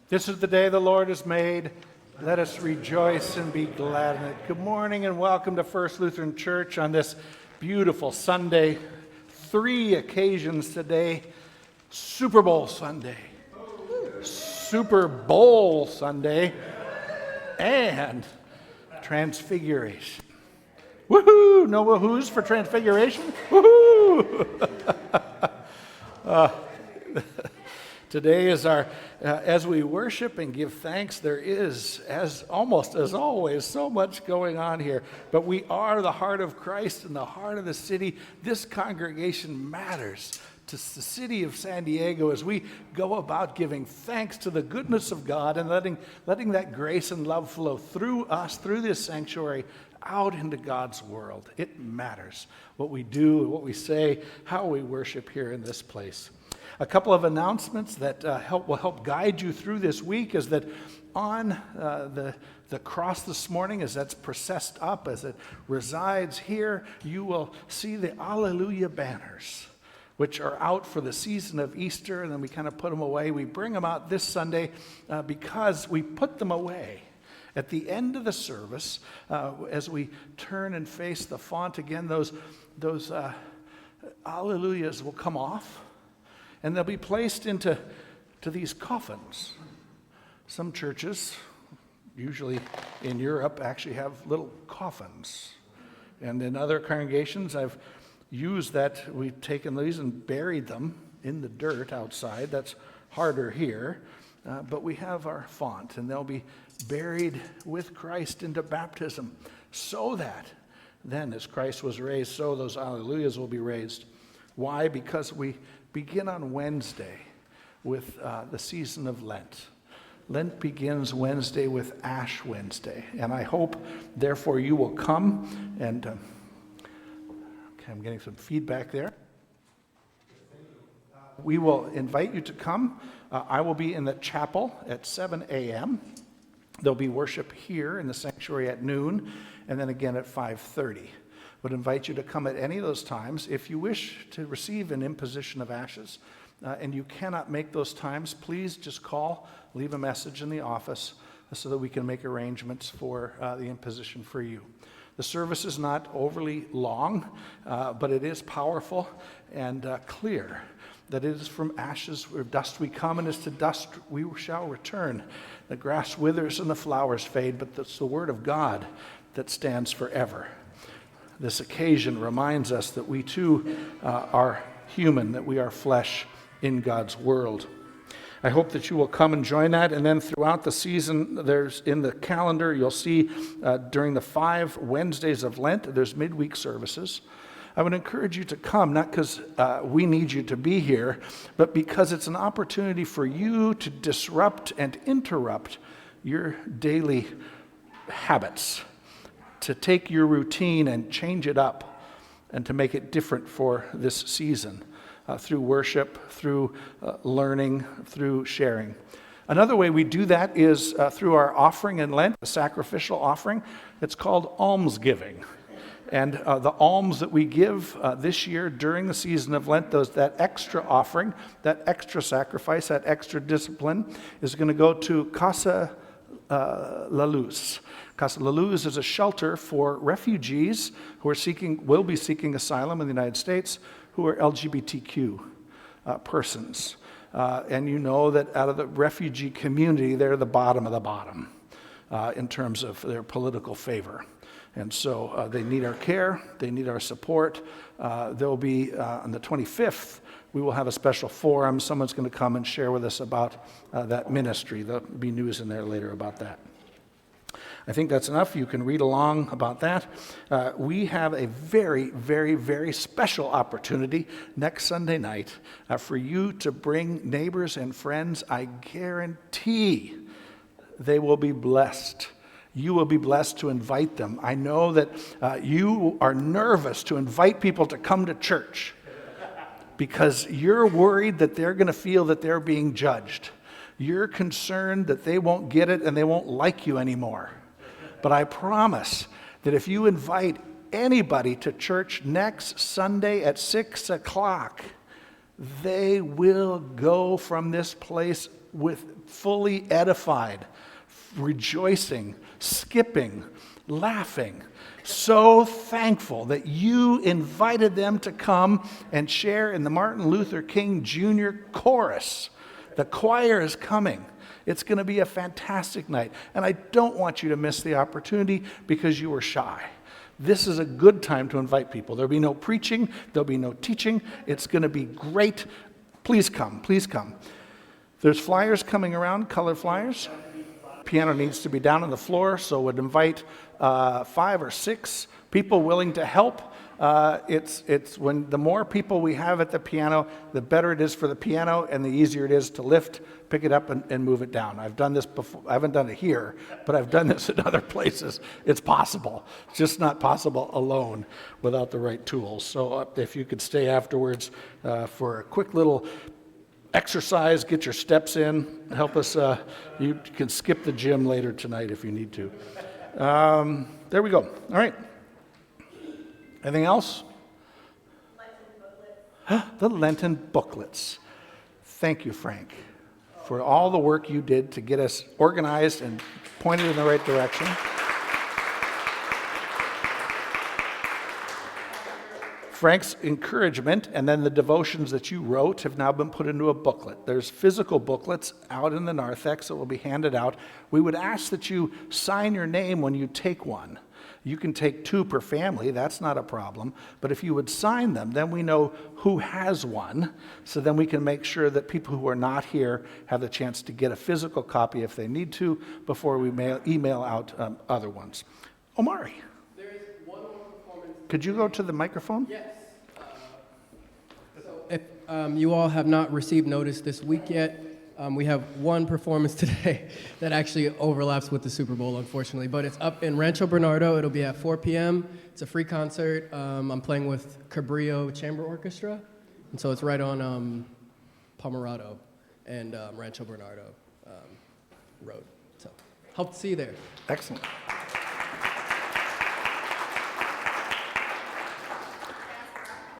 This is the day the Lord has made. Let us rejoice and be glad in it. Good morning and welcome to First Lutheran Church on this beautiful Sunday. 3 occasions today. Super Bowl Sunday, Super Bowl Sunday, and Transfiguration. Woohoo! No woohoos for Transfiguration? Woohoo! Today is our, as we worship and give thanks, there is, as almost as always, so much going on here. But we are the heart of Christ and the heart of the city. This congregation matters to the city of San Diego as we go about giving thanks to the goodness of God and letting that grace and love flow through us, through this sanctuary, out into God's world. It matters what we do, what we say, how we worship here in this place. A couple of announcements that will help guide you through this week is that on the cross this morning, as that's processed up, as it resides here, you will see the Alleluia banners, which are out for the season of Easter, and then we kind of put them away. We bring them out this Sunday because we put them away at the end of the service as we turn and face the font again. Those Alleluias will come off, and they'll be placed into these coffins. Some churches, usually in Europe, actually have little coffins. And in other congregations, I've used that. We've taken these and buried them in the dirt outside. That's harder here. But we have our font, and they'll be buried with Christ into baptism, so that then, as Christ was raised, so those Alleluias will be raised. Why? Because we begin on Wednesday with the season of Lent. Lent begins Wednesday with Ash Wednesday, and I hope, therefore, you will come and okay, I'm getting some feedback there. We will invite you to come. I will be in the chapel at 7 a.m. There'll be worship here in the sanctuary at noon, and then again at 5:30. Would invite you to come at any of those times. If you wish to receive an imposition of ashes and you cannot make those times, please just call, leave a message in the office so that we can make arrangements for the imposition for you. The service is not overly long, but it is powerful and clear that it is from ashes or dust we come, and as to dust we shall return. The grass withers and the flowers fade, but it's the word of God that stands forever. This occasion reminds us that we too are human, that we are flesh in God's world. I hope that you will come and join that. And then throughout the season, there's in the calendar, you'll see during the 5 Wednesdays of Lent, there's midweek services. I would encourage you to come, not because we need you to be here, but because it's an opportunity for you to disrupt and interrupt your daily habits, to take your routine and change it up and to make it different for this season through worship, through learning, through sharing. Another way we do that is through our offering in Lent, a sacrificial offering. It's called almsgiving. And the alms that we give this year during the season of Lent, that extra offering, that extra sacrifice, that extra discipline is going to go to Casa La Luz. Casa La Luz is a shelter for refugees who will be seeking asylum in the United States, who are LGBTQ persons. And you know that out of the refugee community, they're the bottom of the bottom in terms of their political favor. And so they need our care, they need our support. There'll be, on the 25th, we will have a special forum. Someone's going to come and share with us about that ministry. There'll be news in there later about that. I think that's enough. You can read along about that. We have a very, very, very special opportunity next Sunday night for you to bring neighbors and friends. I guarantee they will be blessed. You will be blessed to invite them. I know that you are nervous to invite people to come to church because you're worried that they're going to feel that they're being judged. You're concerned that they won't get it and they won't like you anymore. But I promise that if you invite anybody to church next Sunday at 6 o'clock, they will go from this place with fully edified, rejoicing, skipping, laughing, so thankful that you invited them to come and share in the Martin Luther King Jr. chorus. The choir is coming. It's going to be a fantastic night. And I don't want you to miss the opportunity because you were shy. This is a good time to invite people. There'll be no preaching. There'll be no teaching. It's going to be great. Please come. Please come. There's flyers coming around, color flyers. Piano needs to be down on the floor, so would invite 5 or 6 people willing to help. It's when the more people we have at the piano, the better it is for the piano and the easier it is to lift, pick it up, and move it down. I've done this before. I haven't done it here, but I've done this in other places. It's possible. It's just not possible alone without the right tools. So if you could stay afterwards for a quick little exercise, get your steps in, help us. You can skip the gym later tonight if you need to. There we go. All right. Anything else? The Lenten booklets. Thank you, Frank, for all the work you did to get us organized and pointed in the right direction. Frank's encouragement and then the devotions that you wrote have now been put into a booklet. There's physical booklets out in the narthex that will be handed out. We would ask that you sign your name when you take one. You can take 2 per family, that's not a problem. But if you would sign them, then we know who has one. So then we can make sure that people who are not here have the chance to get a physical copy if they need to before we email out other ones. Omari. There is one more performance. Could you go to the microphone? Yes. So if you all have not received notice this week yet, we have one performance today that actually overlaps with the Super Bowl, unfortunately, but it's up in Rancho Bernardo. It'll be at 4 p.m. It's a free concert. I'm playing with Cabrillo Chamber Orchestra, and so it's right on Pomerado and Rancho Bernardo Road. So hope to see you there. Excellent.